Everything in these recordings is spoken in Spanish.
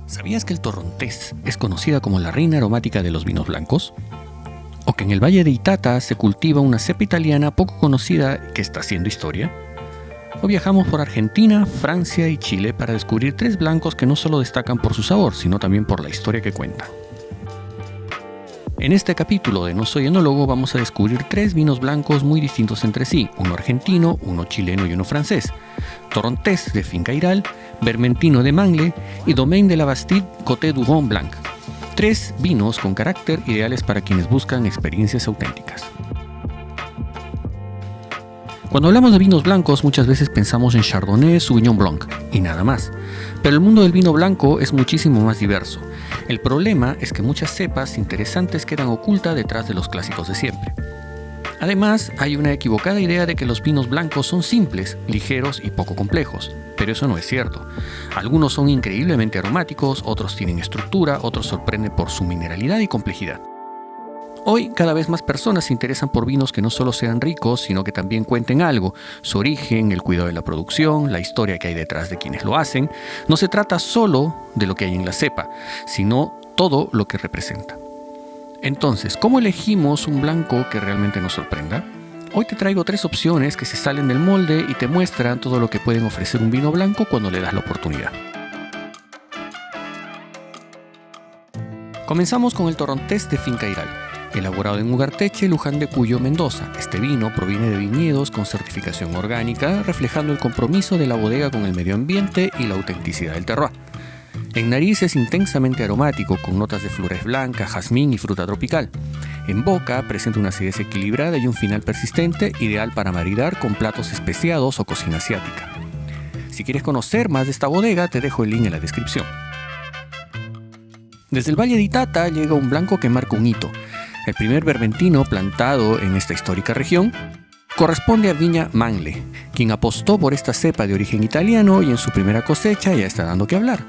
¿Sabías que el torrontés es conocida como la reina aromática de los vinos blancos? ¿O que en el Valle de Itata se cultiva una cepa italiana poco conocida que está haciendo historia? O viajamos por Argentina, Francia y Chile para descubrir tres blancos que no solo destacan por su sabor, sino también por la historia que cuentan. En este capítulo de No Soy Enólogo vamos a descubrir tres vinos blancos muy distintos entre sí, uno argentino, uno chileno y uno francés, Torrontés de Finca Iral, Vermentino de Mangle y Domaine de la Bastide Côte du Rhône Blanc. Tres vinos con carácter ideales para quienes buscan experiencias auténticas. Cuando hablamos de vinos blancos muchas veces pensamos en Chardonnay, Sauvignon Blanc y nada más, pero el mundo del vino blanco es muchísimo más diverso. El problema es que muchas cepas interesantes quedan ocultas detrás de los clásicos de siempre. Además, hay una equivocada idea de que los vinos blancos son simples, ligeros y poco complejos, pero eso no es cierto. Algunos son increíblemente aromáticos, otros tienen estructura, otros sorprenden por su mineralidad y complejidad. Hoy, cada vez más personas se interesan por vinos que no solo sean ricos, sino que también cuenten algo, su origen, el cuidado de la producción, la historia que hay detrás de quienes lo hacen. No se trata solo de lo que hay en la cepa, sino todo lo que representa. Entonces, ¿cómo elegimos un blanco que realmente nos sorprenda? Hoy te traigo tres opciones que se salen del molde y te muestran todo lo que pueden ofrecer un vino blanco cuando le das la oportunidad. Comenzamos con el Torrontés de Finca Iral, elaborado en Ugarteche, Luján de Cuyo, Mendoza. Este vino proviene de viñedos con certificación orgánica, reflejando el compromiso de la bodega con el medio ambiente y la autenticidad del terroir. En nariz es intensamente aromático, con notas de flores blancas, jazmín y fruta tropical. En boca presenta una acidez equilibrada y un final persistente, ideal para maridar con platos especiados o cocina asiática. Si quieres conocer más de esta bodega, te dejo el link en la descripción. Desde el Valle de Itata llega un blanco que marca un hito. El primer vermentino plantado en esta histórica región corresponde a Viña Mangle, quien apostó por esta cepa de origen italiano y en su primera cosecha ya está dando que hablar.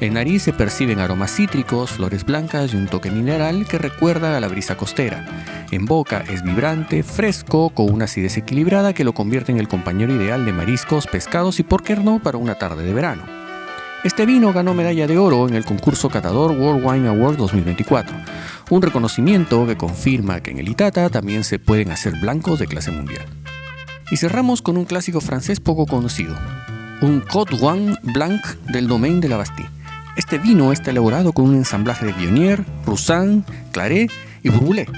En nariz se perciben aromas cítricos, flores blancas y un toque mineral que recuerda a la brisa costera. En boca es vibrante, fresco, con una acidez equilibrada que lo convierte en el compañero ideal de mariscos, pescados y por qué no para una tarde de verano. Este vino ganó medalla de oro en el concurso Catador World Wine Award 2024, un reconocimiento que confirma que en el Itata también se pueden hacer blancos de clase mundial. Y cerramos con un clásico francés poco conocido, un Côte du Rhône Blanc del Domaine de la Bastide. Este vino está elaborado con un ensamblaje de Viognier, Roussanne, Claret y Bourboulet.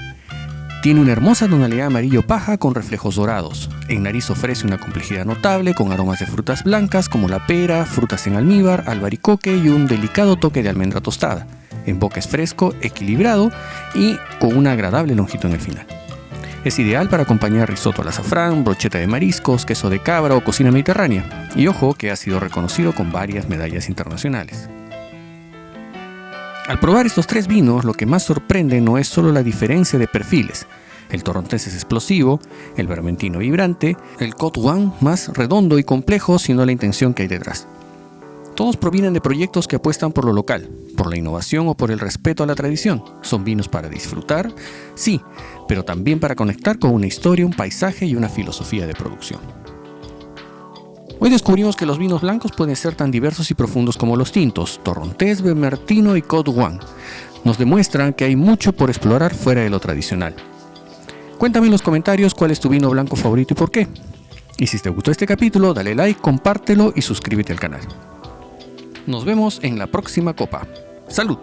Tiene una hermosa tonalidad amarillo paja con reflejos dorados. En nariz ofrece una complejidad notable con aromas de frutas blancas como la pera, frutas en almíbar, albaricoque y un delicado toque de almendra tostada. En boca es fresco, equilibrado y con una agradable longitud en el final. Es ideal para acompañar risotto al azafrán, brocheta de mariscos, queso de cabra o cocina mediterránea. Y ojo que ha sido reconocido con varias medallas internacionales. Al probar estos tres vinos, lo que más sorprende no es solo la diferencia de perfiles. El torrontés es explosivo, el vermentino vibrante, el Côte du Rhône más redondo y complejo, sino la intención que hay detrás. Todos provienen de proyectos que apuestan por lo local, por la innovación o por el respeto a la tradición. Son vinos para disfrutar, sí, pero también para conectar con una historia, un paisaje y una filosofía de producción. Hoy descubrimos que los vinos blancos pueden ser tan diversos y profundos como los tintos, Torrontés, Vermentino y Côte du Rhône. Nos demuestran que hay mucho por explorar fuera de lo tradicional. Cuéntame en los comentarios cuál es tu vino blanco favorito y por qué. Y si te gustó este capítulo, dale like, compártelo y suscríbete al canal. Nos vemos en la próxima copa. ¡Salud!